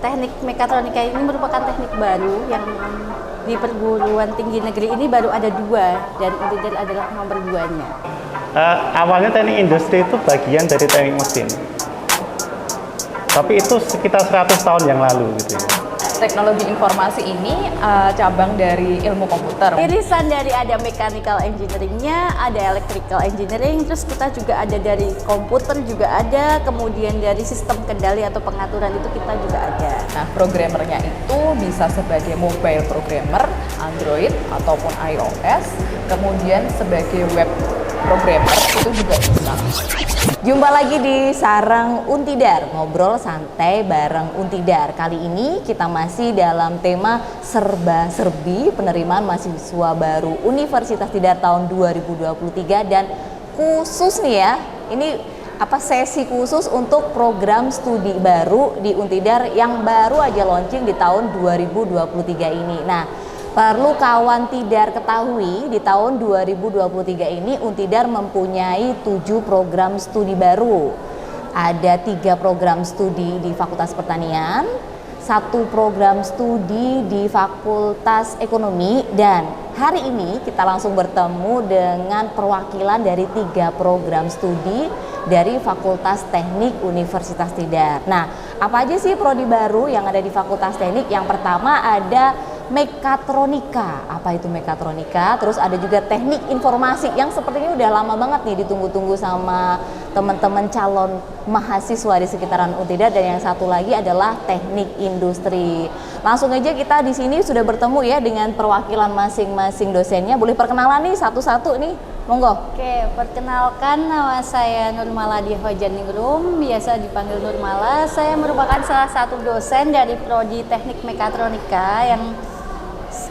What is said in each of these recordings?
teknik mekatronika ini merupakan teknik baru yang di perguruan tinggi negeri ini baru ada 2 dan Untidar adalah nomor 2-nya. Awalnya teknik industri itu bagian dari teknik mesin, tapi itu sekitar 100 tahun yang lalu gitu ya. Teknologi informasi ini cabang dari ilmu komputer. Irisan dari ada mechanical engineering-nya, ada electrical engineering, terus kita juga ada dari komputer juga ada, kemudian dari sistem kendali atau pengaturan itu kita juga ada. Nah, programmernya itu bisa sebagai mobile programmer, Android ataupun iOS, kemudian sebagai web programmer itu juga bisa. Jumpa lagi di Sarang Untidar, ngobrol santai bareng Untidar. Kali ini kita masih dalam tema serba-serbi penerimaan mahasiswa baru Universitas Tidar tahun 2023 dan khusus nih ya, ini sesi khusus untuk program studi baru di Untidar yang baru aja launching di tahun 2023 ini. Nah, perlu kawan Tidar ketahui, di tahun 2023 ini Untidar mempunyai 7 program studi baru. Ada 3 program studi di Fakultas Pertanian, 1 program studi di Fakultas Ekonomi, dan hari ini kita langsung bertemu dengan perwakilan dari 3 program studi dari Fakultas Teknik Universitas Tidar. Nah, apa aja sih prodi baru yang ada di Fakultas Teknik? Yang pertama ada mekatronika. Apa itu mekatronika? Terus ada juga teknik informasi yang sepertinya udah lama banget nih ditunggu-tunggu sama teman-teman calon mahasiswa di sekitaran Untidar, dan yang satu lagi adalah teknik industri. Langsung aja kita di sini sudah bertemu ya dengan perwakilan masing-masing dosennya. Boleh perkenalan nih satu-satu nih, monggo. Oke, perkenalkan, nama saya Nurmala Dihojaningrum, biasa dipanggil Nurmala. Saya merupakan salah satu dosen dari prodi teknik mekatronika yang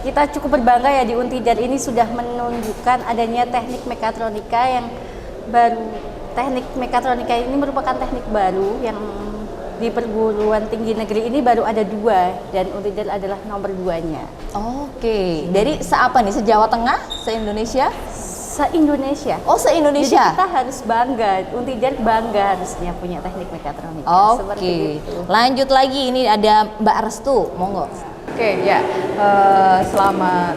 kita cukup berbangga ya di Untidar ini sudah menunjukkan adanya teknik mekatronika yang baru. Teknik mekatronika ini merupakan teknik baru yang di perguruan tinggi negeri ini baru ada 2 dan Untidar adalah nomor 2-nya. Oke, dari seapa nih? Se-Jawa Tengah? Se-Indonesia? Se-Indonesia. Oh, se-Indonesia. Jadi kita harus bangga, Untidar bangga harusnya punya teknik mekatronika. Oke, lanjut lagi, ini ada Mbak Restu, monggo. Oke, ya. Selamat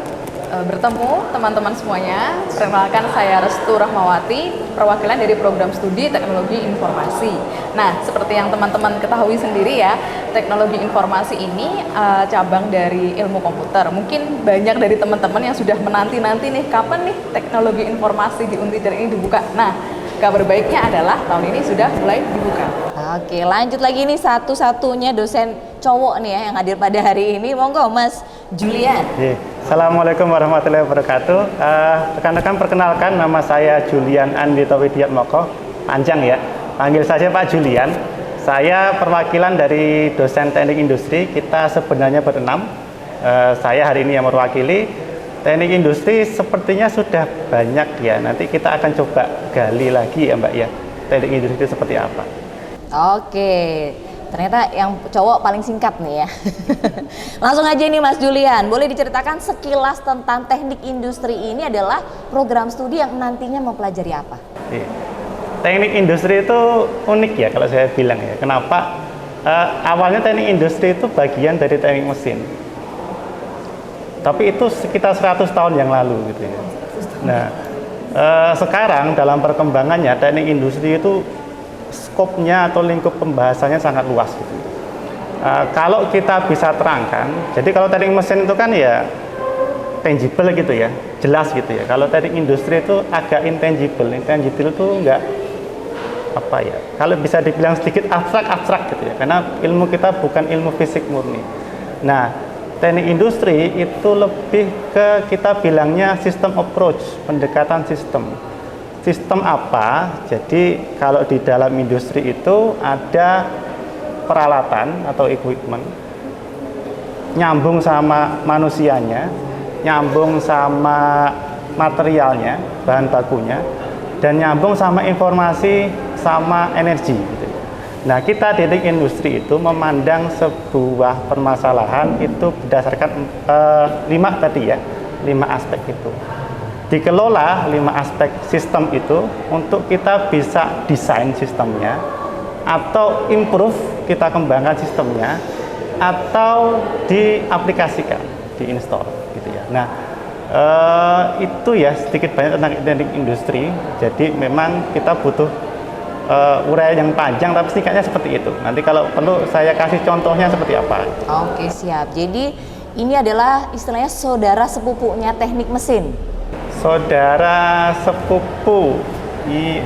bertemu teman-teman semuanya. Perkenalkan, saya Restu Rahmawati, perwakilan dari program studi Teknologi Informasi. Nah, seperti yang teman-teman ketahui sendiri ya, teknologi informasi ini cabang dari ilmu komputer. Mungkin banyak dari teman-teman yang sudah menanti-nanti nih, kapan nih teknologi informasi di Untidar ini dibuka. Nah, kabar baiknya adalah tahun ini sudah mulai dibuka. Oke, lanjut lagi nih satu-satunya dosen cowok nih ya yang hadir pada hari ini. Monggo Mas Julian. Assalamualaikum warahmatullahi wabarakatuh. Rekan-rekan, perkenalkan, nama saya Julian Andito Widiatmoko, panjang ya, panggil saja Pak Julian. Saya perwakilan dari dosen teknik industri. Kita sebenarnya berenam. Saya hari ini yang mewakili. Teknik industri sepertinya sudah banyak ya. Nanti kita akan coba gali lagi ya Mbak ya, teknik industri itu seperti apa. Oke, ternyata yang cowok paling singkat nih ya. Langsung aja nih Mas Julian, boleh diceritakan sekilas tentang teknik industri ini adalah program studi yang nantinya mempelajari apa? Teknik industri itu unik ya kalau saya bilang ya. Kenapa? Awalnya teknik industri itu bagian dari teknik mesin, tapi itu sekitar 100 tahun yang lalu gitu ya. Nah, sekarang dalam perkembangannya teknik industri itu skopnya atau lingkup pembahasannya sangat luas gitu. Kalau kita bisa terangkan, jadi kalau teknik mesin itu kan ya tangible gitu ya, jelas gitu ya. Kalau teknik industri itu agak intangible. Intangible itu enggak apa ya, kalau bisa dibilang sedikit abstrak gitu ya, karena ilmu kita bukan ilmu fisik murni. Nah, teknik industri itu lebih ke kita bilangnya sistem approach, pendekatan sistem. Sistem apa? Jadi kalau di dalam industri itu ada peralatan atau equipment, nyambung sama manusianya, nyambung sama materialnya, bahan bakunya, dan nyambung sama informasi sama energi gitu. Nah, kita di teknik industri itu memandang sebuah permasalahan itu berdasarkan 5 tadi ya, 5 aspek itu. Dikelola 5 aspek sistem itu untuk kita bisa desain sistemnya atau improve, kita kembangkan sistemnya atau diaplikasikan, diinstal gitu ya. Nah, itu ya sedikit banyak tentang teknik industri. Jadi memang kita butuh uraian yang panjang, tapi singkatnya seperti itu. Nanti kalau perlu saya kasih contohnya seperti apa. Oke, siap. Jadi ini adalah istilahnya saudara sepupunya teknik mesin. Saudara sepupu.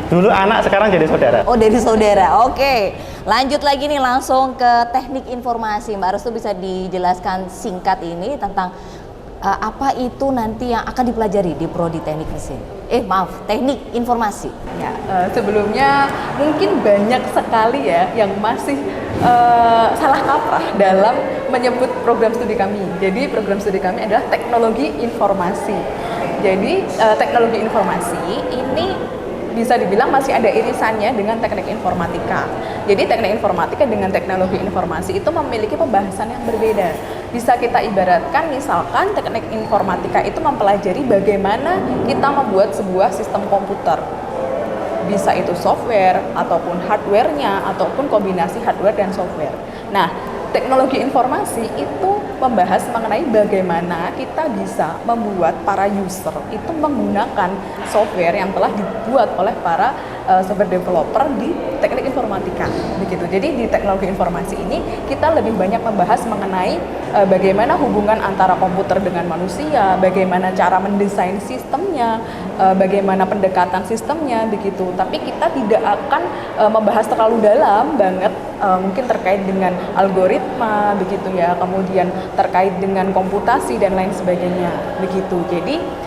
Dulu anak, sekarang jadi saudara. Oh, dari saudara. Oke. Lanjut lagi nih langsung ke teknik informasi. Mbak Restu bisa dijelaskan singkat ini tentang apa itu nanti yang akan dipelajari di prodi teknik mesin? Teknik informasi. Ya, sebelumnya mungkin banyak sekali ya yang masih salah kaprah dalam menyebut program studi kami. Jadi program studi kami adalah teknologi informasi. Jadi teknologi informasi ini bisa dibilang masih ada irisannya dengan teknik informatika. Jadi teknik informatika dengan teknologi informasi itu memiliki pembahasan yang berbeda. Bisa kita ibaratkan misalkan teknik informatika itu mempelajari bagaimana kita membuat sebuah sistem komputer. Bisa itu software ataupun hardware-nya ataupun kombinasi hardware dan software. Nah, teknologi informasi itu membahas mengenai bagaimana kita bisa membuat para user itu menggunakan software yang telah dibuat oleh para software developer di teknik informatika begitu. Jadi di teknologi informasi ini kita lebih banyak membahas mengenai bagaimana hubungan antara komputer dengan manusia, bagaimana cara mendesain sistemnya, bagaimana pendekatan sistemnya begitu. Tapi kita tidak akan membahas terlalu dalam banget mungkin terkait dengan algoritma begitu ya, kemudian terkait dengan komputasi dan lain sebagainya begitu. Jadi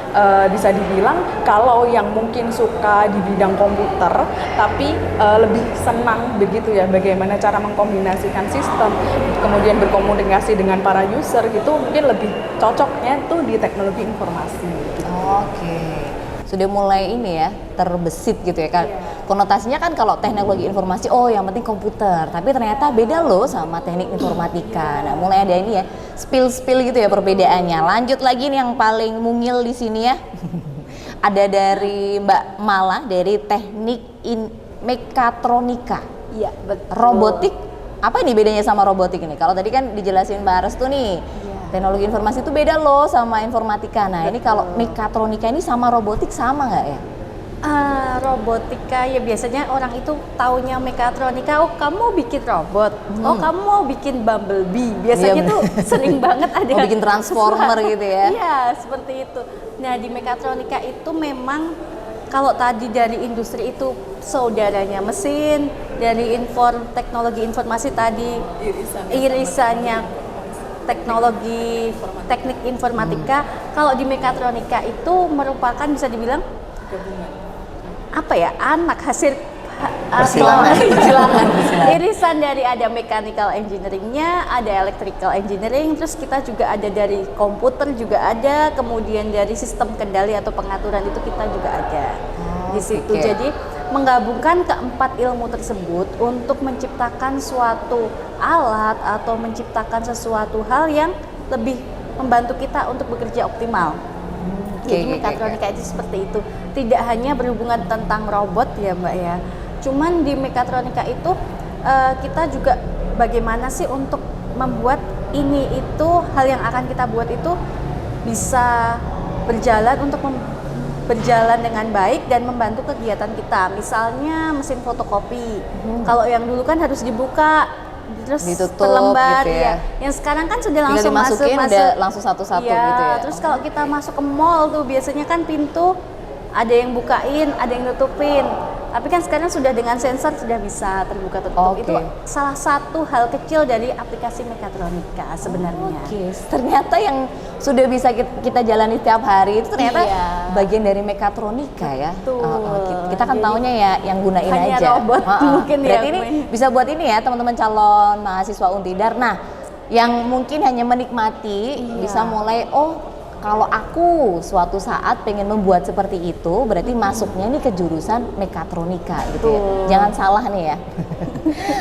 bisa dibilang kalau yang mungkin suka di bidang komputer tapi lebih senang begitu ya bagaimana cara mengkombinasikan sistem kemudian berkomunikasi dengan para user gitu, mungkin lebih cocoknya tuh di teknologi informasi gitu. Oke. Sudah mulai ini ya, terbesit gitu ya kan. Konotasinya kan kalau teknologi informasi, oh yang penting komputer. Tapi ternyata beda loh sama teknik informatika. Nah, mulai ada ini ya, spill gitu ya perbedaannya. Lanjut lagi nih yang paling mungil di sini ya. Ada dari Mbak Mala dari teknik mekatronika. Iya, betul. Robotik, apa ini bedanya sama robotik ini? Kalau tadi kan dijelasin Mbak Restu nih. Teknologi informasi itu beda loh sama informatika. Nah, ini kalau mekatronika ini sama robotik sama nggak ya? Robotika ya biasanya orang itu taunya mekatronika, oh kamu bikin robot, oh kamu mau bikin bumblebee. Biasanya tuh sering banget ada bikin transformer gitu ya. Iya, seperti itu. Nah, di mekatronika itu memang kalau tadi dari industri itu saudaranya mesin, dari teknologi informasi tadi irisannya teknologi teknik informatika. Kalau di mekatronika itu merupakan bisa dibilang apa ya, anak hasil Persilangan. irisan dari ada mechanical engineering-nya, ada electrical engineering, terus kita juga ada dari komputer juga ada, kemudian dari sistem kendali atau pengaturan itu kita juga ada di situ. Oke. Jadi menggabungkan keempat ilmu tersebut untuk menciptakan suatu alat atau menciptakan sesuatu hal yang lebih membantu kita untuk bekerja optimal. Jadi mekatronika itu seperti itu. Tidak hanya berhubungan tentang robot ya Mbak ya. Cuman di mekatronika itu kita juga bagaimana sih untuk membuat ini itu hal yang akan kita buat itu bisa berjalan untuk berjalan dengan baik dan membantu kegiatan kita. Misalnya mesin fotokopi. Kalau yang dulu kan harus dibuka terus ditutup per lembar gitu ya. Yang sekarang kan sudah Tinggal langsung dimasukin, masuk udah langsung satu-satu ya, gitu ya. Terus kalau kita masuk ke mall tuh biasanya kan pintu ada yang bukain, ada yang nutupin. Tapi kan sekarang sudah dengan sensor sudah bisa terbuka tutup. Itu salah satu hal kecil dari aplikasi mekatronika sebenarnya. Ternyata yang sudah bisa kita jalani setiap hari itu ternyata bagian dari mekatronika ya. Kita kan taunya ya yang gunain hanya aja. Robot mungkin ya. Berarti ini bisa buat ini ya teman-teman calon mahasiswa Untidar. Nah, yang mungkin hanya menikmati bisa mulai kalau aku suatu saat pengen membuat seperti itu, berarti masuknya nih ke jurusan mekatronika gitu ya. Jangan salah nih ya.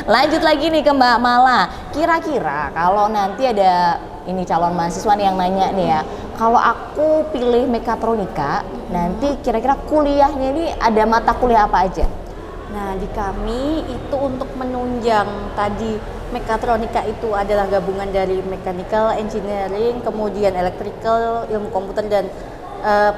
Lanjut lagi nih ke Mbak Mala. Kira-kira kalau nanti ada ini calon mahasiswa nih yang nanya nih ya, kalau aku pilih mekatronika, nanti kira-kira kuliahnya ini ada mata kuliah apa aja? Nah, di kami itu untuk menunjang tadi mekatronika itu adalah gabungan dari mechanical engineering, kemudian electrical, ilmu komputer dan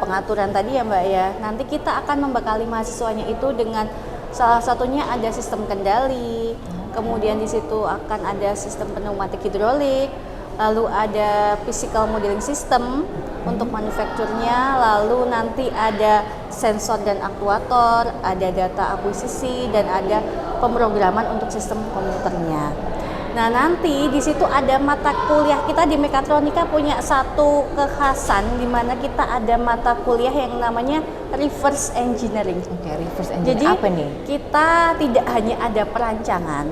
pengaturan tadi ya Mbak ya. Nanti kita akan membekali mahasiswanya itu dengan salah satunya ada sistem kendali, kemudian di situ akan ada sistem pneumatik hidrolik, lalu ada physical modeling system untuk manufakturnya, lalu nanti ada sensor dan aktuator, ada data akuisisi dan ada pemrograman untuk sistem komputernya. Nah, nanti di situ ada mata kuliah kita di mekatronika punya satu kekhasan di mana kita ada mata kuliah yang namanya reverse engineering. Oke, reverse Jadi engineering apa nih? kita tidak hanya ada perancangan,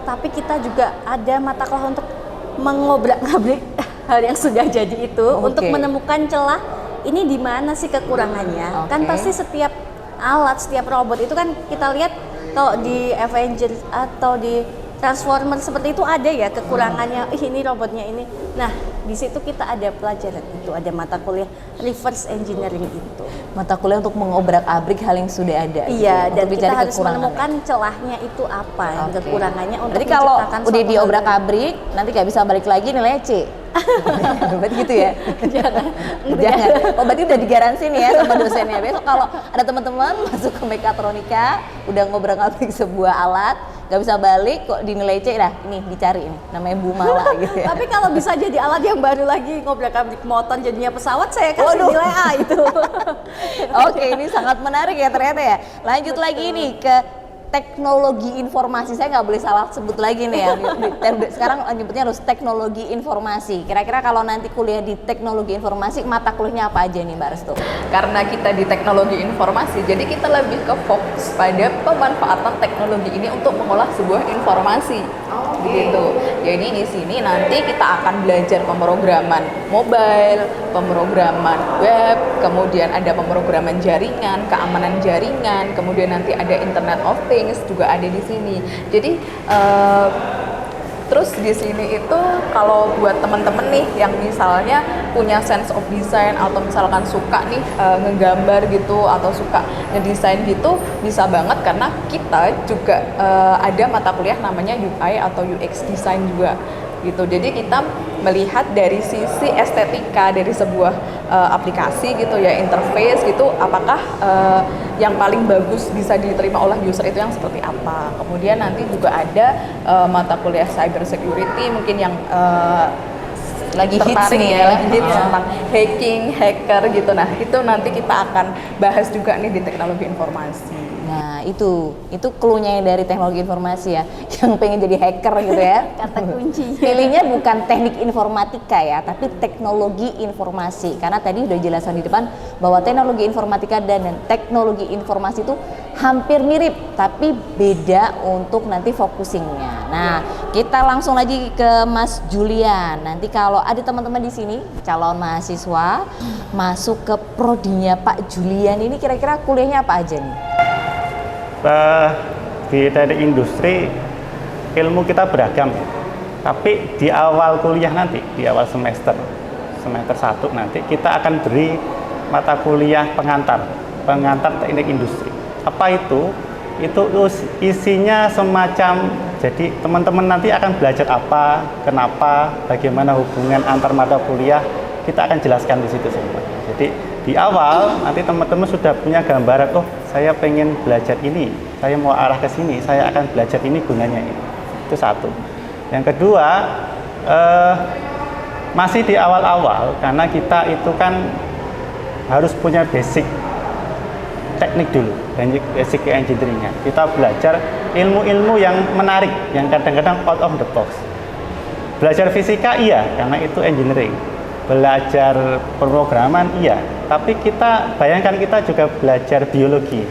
tapi kita juga ada mata kuliah untuk mengobrak-abrik hal yang sudah jadi itu untuk menemukan celah ini di mana sih kekurangannya. Kan pasti setiap alat, setiap robot itu kan kita lihat kalau di Avengers atau di Transformer seperti itu ada ya kekurangannya. Ini robotnya ini. Nah, di situ kita ada pelajaran itu, ada mata kuliah reverse engineering itu. Mata kuliah untuk mengobrak-abrik hal yang sudah ada. Iya, gitu, dan untuk kita mencari harus menemukan celahnya itu apa, yang kekurangannya untuk Jadi kalau menciptakan udah suatu diobrak-abrik, nanti nggak bisa balik lagi nilainya C. Berarti gitu ya? Jangan. Oh, berarti udah digaransi nih ya sama dosennya. Besok kalau ada teman-teman masuk ke mekatronika, udah ngobrak-abrik sebuah alat, nggak bisa balik kok dinilai C, dah ini dicari ini namanya Bu Mala gitu ya. Tapi kalau bisa jadi alat yang baru lagi ngobrak-abrik motor jadinya pesawat, saya kasih nilai A itu. Oke, ini sangat menarik ya ternyata ya. Lanjut lagi nih ke teknologi informasi. Saya nggak boleh salah sebut lagi nih ya. Sekarang nyebutnya harus teknologi informasi. Kira-kira kalau nanti kuliah di teknologi informasi, mata kuliahnya apa aja nih Mbak Restu? Karena kita di teknologi informasi, jadi kita lebih ke fokus pada pemanfaatan teknologi ini untuk mengolah sebuah informasi. Gitu. Jadi di sini nanti kita akan belajar pemrograman mobile, pemrograman web, kemudian ada pemrograman jaringan, keamanan jaringan, kemudian nanti ada Internet of Things juga ada di sini. Jadi terus di sini itu kalau buat teman-teman nih yang misalnya punya sense of design atau misalkan suka nih ngegambar gitu atau suka ngedesain gitu, bisa banget karena kita juga ada mata kuliah namanya UI atau UX design juga gitu. Jadi kita melihat dari sisi estetika dari sebuah aplikasi gitu ya, interface gitu, apakah yang paling bagus bisa diterima oleh user itu yang seperti apa. Kemudian nanti juga ada mata kuliah cyber security mungkin yang lagi hits nih ya, lagi hits tentang hacking, hacker gitu. Nah, itu nanti kita akan bahas juga nih di teknologi informasi. Nah, itu clue-nya dari teknologi informasi ya, yang pengen jadi hacker gitu ya. Kata kuncinya. Pilihnya bukan teknik informatika ya, tapi teknologi informasi. Karena tadi udah jelaskan di depan bahwa teknologi informatika dan teknologi informasi itu hampir mirip, tapi beda untuk nanti focusingnya. Nah, kita langsung lagi ke Mas Julian. Nanti kalau ada teman-teman di sini calon mahasiswa masuk ke prodinya Pak Julian ini, kira-kira kuliahnya apa aja nih? Di teknik industri ilmu kita beragam, tapi di awal kuliah nanti, di awal semester 1 nanti kita akan beri mata kuliah pengantar teknik industri. Apa itu? Itu isinya semacam, jadi teman-teman nanti akan belajar apa, kenapa, bagaimana hubungan antar mata kuliah, kita akan jelaskan di situ semua. Jadi di awal nanti teman-teman sudah punya gambaran, oh saya pengen belajar ini, saya mau arah ke sini, saya akan belajar ini, gunanya ini. Itu satu. Yang kedua, masih di awal-awal, karena kita itu kan harus punya basic teknik dulu, basic engineering-nya. Kita belajar ilmu-ilmu yang menarik, yang kadang-kadang out of the box. Belajar fisika iya, karena itu engineering. Belajar pemrograman iya, tapi kita bayangkan kita juga belajar biologi,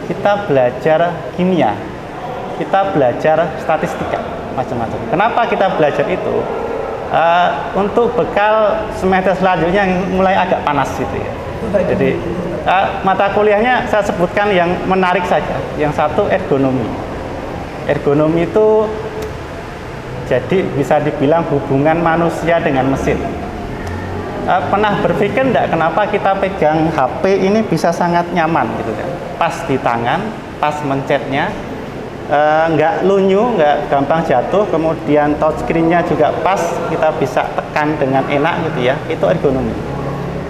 kita belajar kimia, kita belajar statistika, macam-macam. Kenapa kita belajar itu? Untuk bekal semester selanjutnya yang mulai agak panas gitu ya. Jadi mata kuliahnya saya sebutkan yang menarik saja. Yang satu ergonomi. Ergonomi itu jadi bisa dibilang hubungan manusia dengan mesin. Pernah berpikir enggak kenapa kita pegang HP ini bisa sangat nyaman gitu kan? Pas di tangan, pas mencetnya, nggak lunyu, nggak gampang jatuh, kemudian touchscreen-nya juga pas, kita bisa tekan dengan enak gitu ya, itu ergonomi.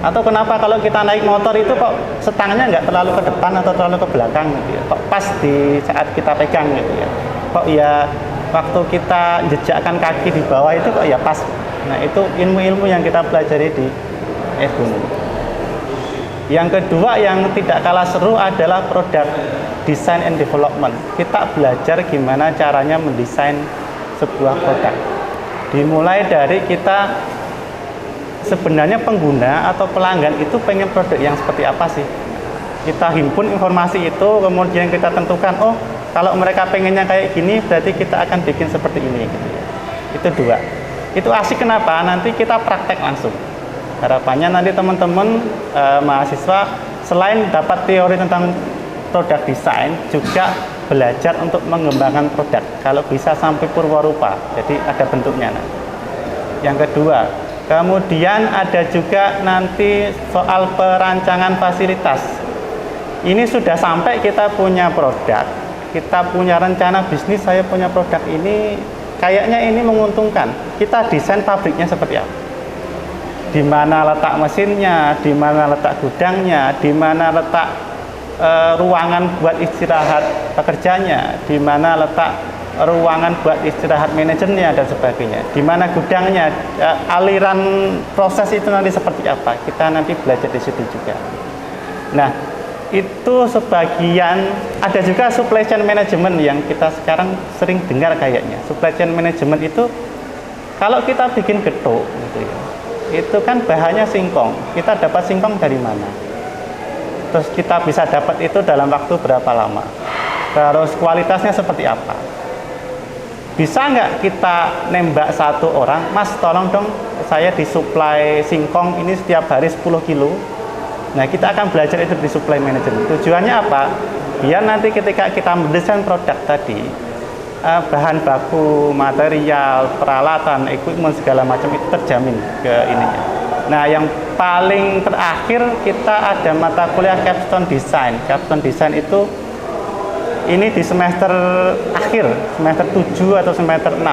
Atau kenapa kalau kita naik motor itu kok setangnya nggak terlalu ke depan atau terlalu ke belakang gitu ya, kok pas di saat kita pegang gitu ya, kok ya waktu kita jejakkan kaki di bawah itu kok ya pas. Nah itu ilmu-ilmu yang kita pelajari di ergonomi. Yang kedua yang tidak kalah seru adalah product design and development. Kita belajar gimana caranya mendesain sebuah produk. Dimulai dari kita sebenarnya pengguna atau pelanggan itu pengen produk yang seperti apa sih. Kita himpun informasi itu, kemudian kita tentukan, oh kalau mereka pengennya kayak gini, berarti kita akan bikin seperti ini gitu ya. Itu dua. Itu asik kenapa? Nanti kita praktek langsung. Harapannya nanti teman-teman mahasiswa selain dapat teori tentang produk desain, juga belajar untuk mengembangkan produk. Kalau bisa sampai purwarupa, jadi ada bentuknya. Nah. Yang kedua, kemudian ada juga nanti soal perancangan fasilitas. Ini sudah sampai kita punya produk, kita punya rencana bisnis, saya punya produk ini, kayaknya ini menguntungkan. Kita desain pabriknya seperti apa? Di mana letak mesinnya, di mana letak gudangnya, di mana letak ruangan buat istirahat pekerjanya, di mana letak ruangan buat istirahat manajernya dan sebagainya, di mana gudangnya, aliran proses itu nanti seperti apa, kita nanti belajar di situ juga. Nah itu sebagian. Ada juga supply chain management yang kita sekarang sering dengar kayaknya. Supply chain management itu kalau kita bikin getuk gitu ya, itu kan bahannya singkong, kita dapat singkong dari mana, terus kita bisa dapat itu dalam waktu berapa lama, terus kualitasnya seperti apa. Bisa nggak kita nembak satu orang, mas tolong dong saya disuplai singkong ini setiap hari 10 kilo. Nah kita akan belajar itu di supply management. Tujuannya apa? Biar nanti ketika kita mendesain produk tadi, bahan baku, material, peralatan, equipment segala macam itu terjamin ke ininya. Nah yang paling terakhir kita ada mata kuliah capstone design. Capstone design itu ini di semester akhir, semester 7 atau semester 6.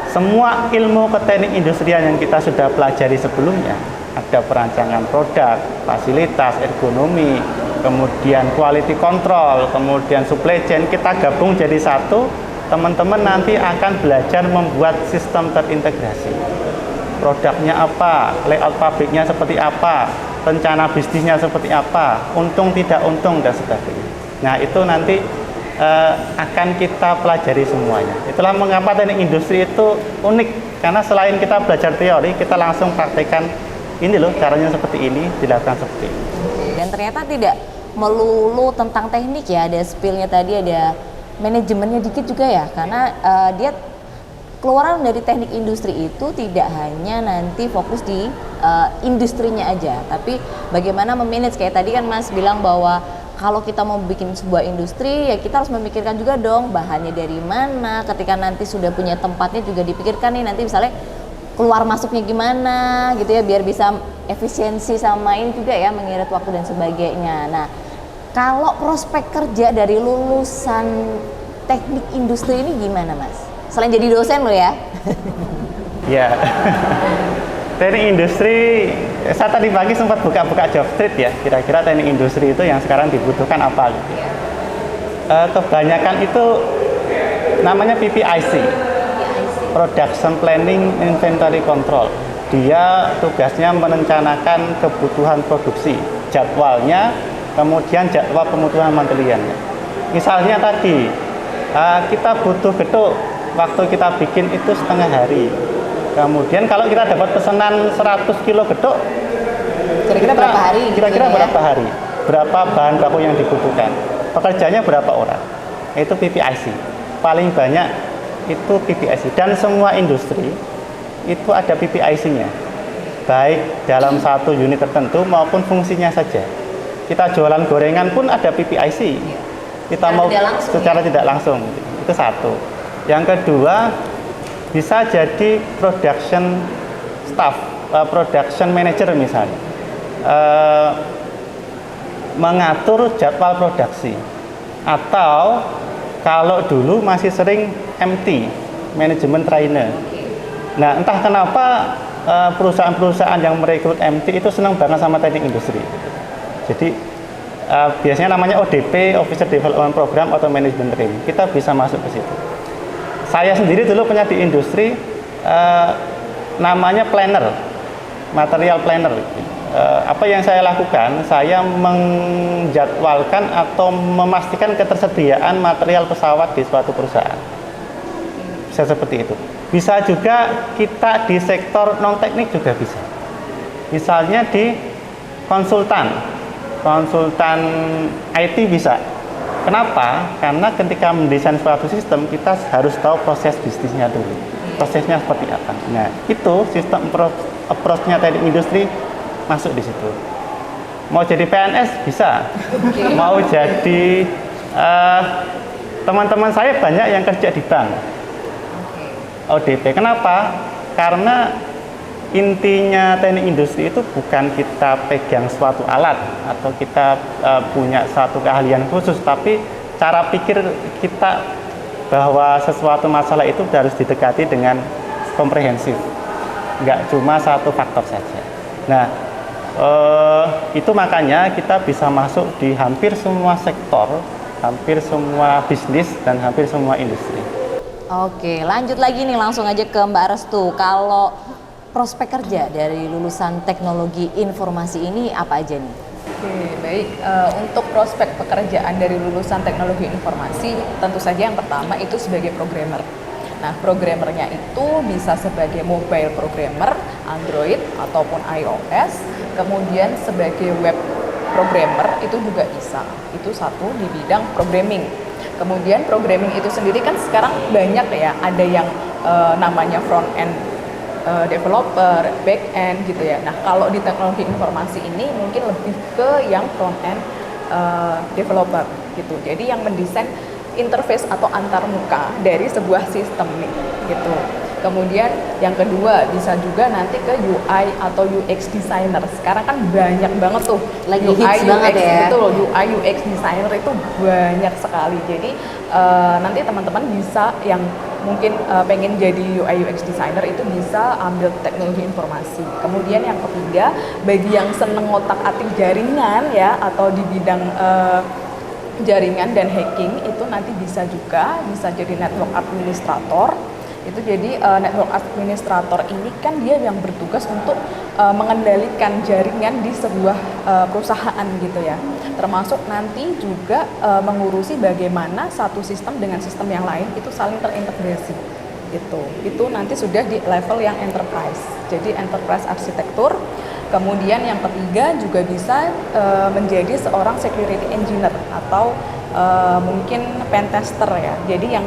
Semua ilmu ke teknik industrial yang kita sudah pelajari sebelumnya, ada perancangan produk, fasilitas, ergonomi, kemudian quality control, kemudian supply chain, kita gabung jadi satu. Teman-teman nanti akan belajar membuat sistem terintegrasi. Produknya apa, layout pabriknya seperti apa, rencana bisnisnya seperti apa, untung tidak untung dan sebagainya. Nah itu nanti akan kita pelajari semuanya. Itulah mengapa teknik industri itu unik, karena selain kita belajar teori, kita langsung praktekkan ini loh caranya seperti ini, dilakukan seperti ini. Dan ternyata tidak melulu tentang teknik ya, ada skill-nya tadi, ada manajemennya dikit juga ya, karena dia keluaran dari teknik industri itu tidak hanya nanti fokus di industrinya aja, tapi bagaimana memanage. Kayak tadi kan Mas bilang bahwa kalau kita mau bikin sebuah industri ya kita harus memikirkan juga dong bahannya dari mana, ketika nanti sudah punya tempatnya juga dipikirkan nih nanti misalnya keluar masuknya gimana gitu ya, biar bisa efisiensi sama ini juga ya, mengirit waktu dan sebagainya. Nah kalau prospek kerja dari lulusan teknik industri ini gimana Mas? Selain jadi dosen lo ya? Ya, teknik industri, saya tadi pagi sempat buka-buka job street ya, kira-kira teknik industri itu yang sekarang dibutuhkan apa gitu. Kebanyakan itu namanya PPIC, Production Planning Inventory Control. Dia tugasnya merencanakan kebutuhan produksi, jadwalnya, kemudian jadwal pemutusan materialnya. Misalnya tadi, kita butuh getuk, waktu kita bikin itu setengah hari. Kemudian kalau kita dapat pesanan 100 kilo getuk, Kira-kira berapa hari? Kira-kira gitu berapa hari? Berapa bahan baku yang dibutuhkan? Pekerjanya berapa orang? Itu PPIC. Paling banyak itu PPIC. Dan semua industri itu ada PPIC-nya. Baik dalam satu unit tertentu maupun fungsinya saja. Kita jualan gorengan pun ada PPIC. Kita mau secara tidak langsung. Itu satu. Yang kedua, bisa jadi production staff, production manager misalnya, mengatur jadwal produksi, atau Kalau dulu masih sering MT, manajemen trainer. Nah, entah kenapa perusahaan-perusahaan yang merekrut MT itu senang banget sama teknik industri. Jadi biasanya namanya ODP, Officer Development Program atau Management Training. Kita bisa masuk ke situ. Saya sendiri dulu punya di industri namanya planner, material planner. Apa yang saya lakukan, saya menjadwalkan atau memastikan ketersediaan material pesawat di suatu perusahaan. Bisa seperti itu. Bisa juga kita di sektor non teknik juga bisa. Misalnya di konsultan IT bisa. Kenapa? Karena ketika mendesain suatu sistem kita harus tahu proses bisnisnya dulu. Prosesnya seperti apa. Nah, itu sistem approach-nya teknik industri masuk di situ. Mau jadi PNS bisa. Mau jadi teman-teman saya banyak yang kerja di bank. ODP. Kenapa? Karena intinya teknik industri itu bukan kita pegang suatu alat atau kita punya suatu keahlian khusus, tapi cara pikir kita bahwa sesuatu masalah itu harus didekati dengan komprehensif, nggak cuma satu faktor saja. Nah, itu makanya kita bisa masuk di hampir semua sektor, hampir semua bisnis, dan hampir semua industri. Oke, lanjut lagi nih, langsung aja ke Mbak Restu. Kalau prospek kerja dari lulusan teknologi informasi ini apa aja nih? Oke, baik. Untuk prospek pekerjaan dari lulusan teknologi informasi, tentu saja yang pertama itu sebagai programmer. Nah, programmernya itu bisa sebagai mobile programmer, Android ataupun iOS, kemudian sebagai web programmer itu juga bisa. Itu satu di bidang programming. Kemudian programming itu sendiri kan sekarang banyak ya, ada yang namanya front end developer, back end gitu ya. Nah, kalau di teknologi informasi ini mungkin lebih ke yang front end developer gitu. Jadi yang mendesain interface atau antarmuka dari sebuah sistem nih gitu. Kemudian yang kedua bisa juga nanti ke UI atau UX designer. Sekarang kan banyak banget tuh lagi UI hits banget UX ya. itu loh, UI UX designer itu banyak sekali. Jadi nanti teman-teman bisa yang mungkin pengen jadi UI UX designer itu bisa ambil teknologi informasi. Kemudian yang ketiga, bagi yang seneng ngotak-atik jaringan ya atau di bidang jaringan dan hacking itu nanti bisa juga bisa jadi network administrator. Itu jadi network administrator ini kan dia yang bertugas untuk mengendalikan jaringan di sebuah perusahaan gitu ya. Termasuk nanti juga mengurusi bagaimana satu sistem dengan sistem yang lain itu saling terintegrasi gitu. Itu nanti sudah di level yang enterprise. Jadi enterprise arsitektur. Kemudian yang ketiga juga bisa menjadi seorang security engineer atau mungkin pentester ya. Jadi yang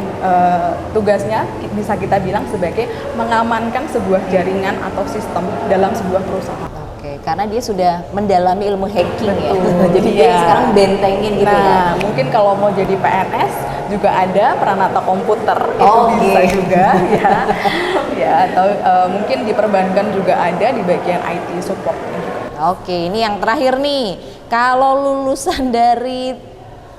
tugasnya bisa kita bilang sebagai mengamankan sebuah jaringan atau sistem dalam sebuah perusahaan. Oke, karena dia sudah mendalami ilmu hacking ya. Betul. Jadi dia sekarang bentengin gitu ya. Nah, mungkin kalau mau jadi PNS juga ada Pranata Komputer, itu Oh, bisa oke. juga ya. Ya, atau mungkin di perbankan juga ada di bagian IT support. Oke, ini yang terakhir nih. Kalau lulusan dari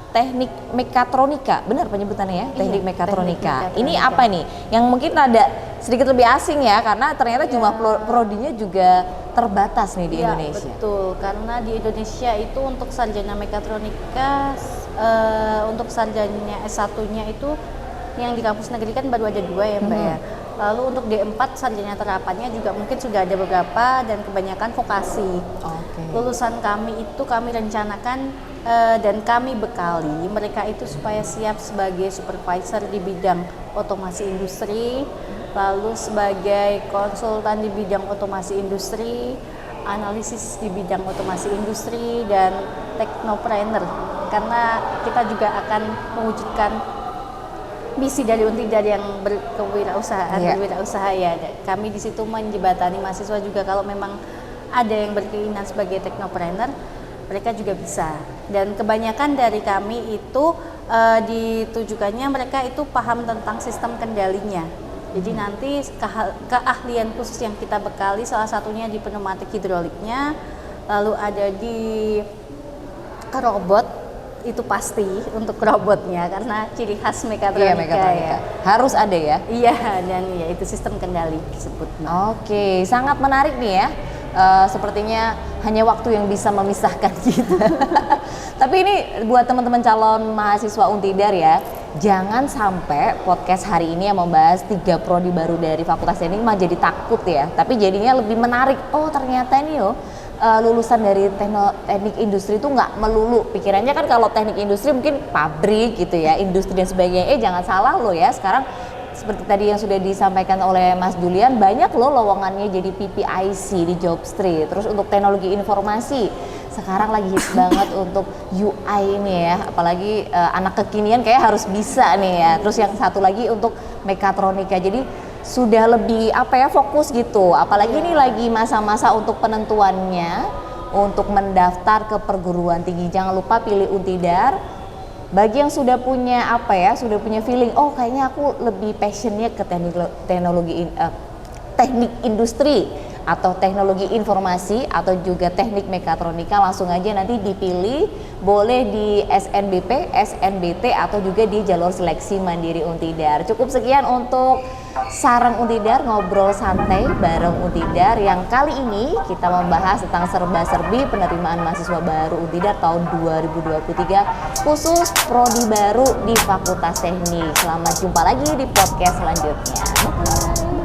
teknik mekatronika, benar penyebutannya ya? Teknik mekatronika. teknik Ini mekatronika. apa nih? Yang mungkin ada sedikit lebih asing ya, karena ternyata jumlah prodinya juga terbatas nih di Indonesia. Betul, karena di Indonesia itu untuk sarjana mekatronika, untuk sarjana S1-nya itu yang di kampus negeri kan baru ada 2 ya Mbak ya. Lalu untuk D4 sarjana terapannya juga mungkin sudah ada beberapa dan kebanyakan vokasi. Oke. Lulusan kami itu kami rencanakan dan kami bekali mereka itu supaya siap sebagai supervisor di bidang otomasi industri, lalu sebagai konsultan di bidang otomasi industri, analisis di bidang otomasi industri, dan teknopreneur. Karena kita juga akan mewujudkan misi dari Untidar yang berkewirausahaan, berwirausaha ya. Kami di situ menjembatani mahasiswa juga kalau memang ada yang berkeinginan sebagai teknopreneur, mereka juga bisa. Dan kebanyakan dari kami itu ditujukannya mereka itu paham tentang sistem kendalinya. Jadi nanti keahlian khusus yang kita bekali salah satunya di pneumatik hidroliknya, lalu ada di robot itu pasti untuk robotnya karena ciri khas Iya, mekatronika mekatronika. ya. Harus ada ya. Iya, dan ya itu sistem kendali disebut. Oke, sangat menarik nih ya. Sepertinya hanya waktu yang bisa memisahkan kita. Tapi ini buat teman-teman calon mahasiswa Untidar ya, jangan sampai podcast hari ini yang membahas 3 prodi baru dari Fakultas Teknik mah jadi takut ya. Tapi jadinya lebih menarik. Oh ternyata ini loh lulusan dari teknik industri itu nggak melulu. Pikirannya kan kalau teknik industri mungkin pabrik gitu ya, industri dan sebagainya. Jangan salah loh ya, sekarang seperti tadi yang sudah disampaikan oleh Mas Julian, banyak loh lowongannya jadi PPIC di Jobstreet. Terus untuk teknologi informasi, sekarang lagi hits banget untuk UI nih ya, apalagi anak kekinian kayak harus bisa nih ya. Terus yang satu lagi untuk mekatronika, jadi sudah lebih fokus gitu. Apalagi ini lagi masa-masa untuk penentuannya, untuk mendaftar ke perguruan tinggi. Jangan lupa pilih Untidar. Bagi yang sudah punya sudah punya feeling, oh kayaknya aku lebih passionnya ke teknik industri atau teknologi informasi atau juga teknik mekatronika, langsung aja nanti dipilih, boleh di SNBP, SNBT atau juga di jalur seleksi mandiri Untidar. Cukup sekian untuk Sarang Untidar, ngobrol santai bareng Untidar, yang kali ini kita membahas tentang serba-serbi penerimaan mahasiswa baru Untidar tahun 2023 khusus prodi baru di Fakultas Teknik. Selamat jumpa lagi di podcast selanjutnya. Bye.